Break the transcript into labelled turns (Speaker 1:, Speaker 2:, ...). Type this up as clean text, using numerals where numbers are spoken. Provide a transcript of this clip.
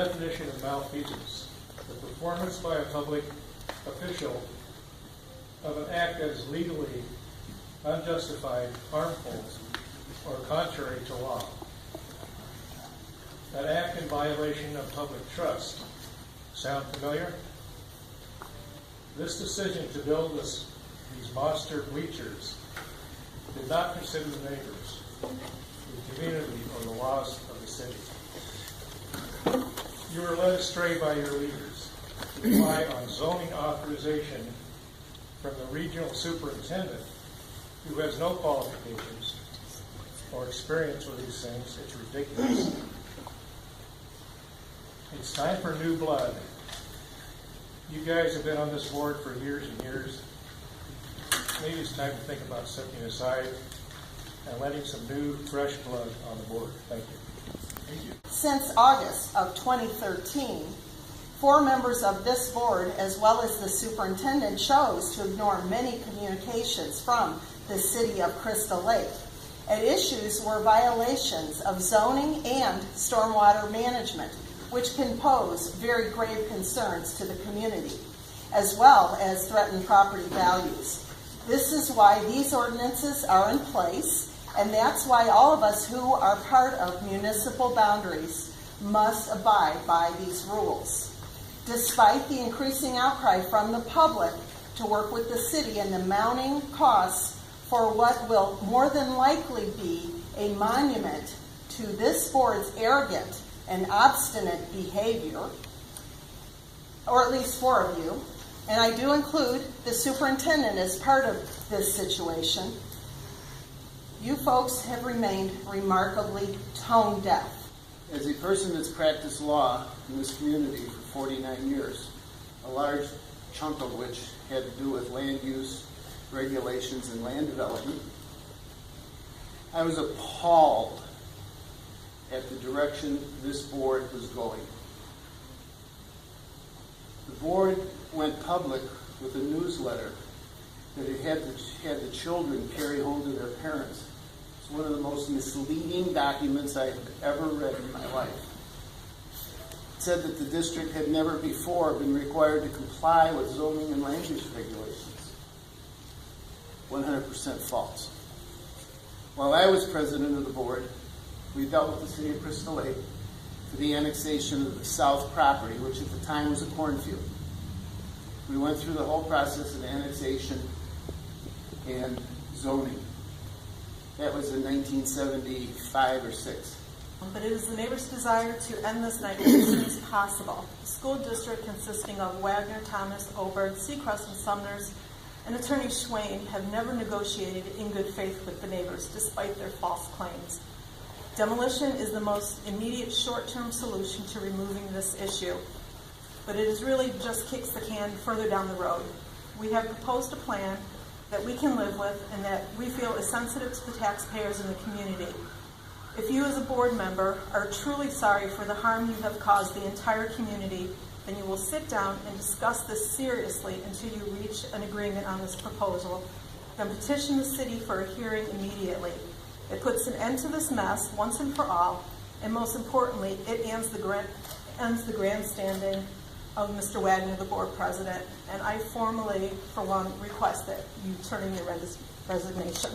Speaker 1: definition of malfeasance: the performance by a public official of an act that is legally unjustified, harmful, or contrary to law. An act in violation of public trust. Sound familiar? This decision to build these monster bleachers did not consider the neighbors, the community, or the laws of the city. You were led astray by your leaders to rely on zoning authorization from the regional superintendent, who has no qualifications or experience with these things. It's ridiculous. It's time for new blood. You guys have been on this board for years and years. Maybe it's time to think about stepping aside and letting some new, fresh blood on the board. Thank you. Thank you.
Speaker 2: Since August of 2013, 4 members of this board, as well as the superintendent, chose to ignore many communications from the city of Crystal Lake. At issues were violations of zoning and stormwater management, which can pose very grave concerns to the community, as well as threaten property values. This is why these ordinances are in place, and that's why all of us who are part of municipal boundaries must abide by these rules. Despite the increasing outcry from the public to work with the city and the mounting costs for what will more than likely be a monument to this board's arrogant and obstinate behavior, or at least 4 of you, and I do include the superintendent as part of this situation, you folks have remained remarkably tone deaf.
Speaker 3: As a person that's practiced law in this community for 49 years, a large chunk of which had to do with land use, regulations, and land development, I was appalled at the direction this board was going. The board went public with a newsletter that it had the children carry home to their parents. It's one of the most misleading documents I've ever read in my life. It said that the district had never before been required to comply with zoning and land use regulations. 100% false. While I was president of the board, we dealt with the city of Crystal Lake for the annexation of the south property, which at the time was a cornfield. We went through the whole process of annexation and zoning. That was in 1975 or 6.
Speaker 4: But it is the neighbors' desire to end this nightmare as soon as possible. The school district, consisting of Wagner, Thomas, Oberg, Seacrest, and Sumners, and Attorney Schwain, have never negotiated in good faith with the neighbors, despite their false claims. Demolition is the most immediate short-term solution to removing this issue, but it is really just kicks the can further down the road. We have proposed a plan that we can live with and that we feel is sensitive to the taxpayers and the community. If you as a board member are truly sorry for the harm you have caused the entire community, then you will sit down and discuss this seriously until you reach an agreement on this proposal. Then petition the city for a hearing immediately. It puts an end to this mess once and for all, and most importantly, it ends the grandstanding of Mr. Wagner, the board president, and I formally, for one, request that you turn in your resignation.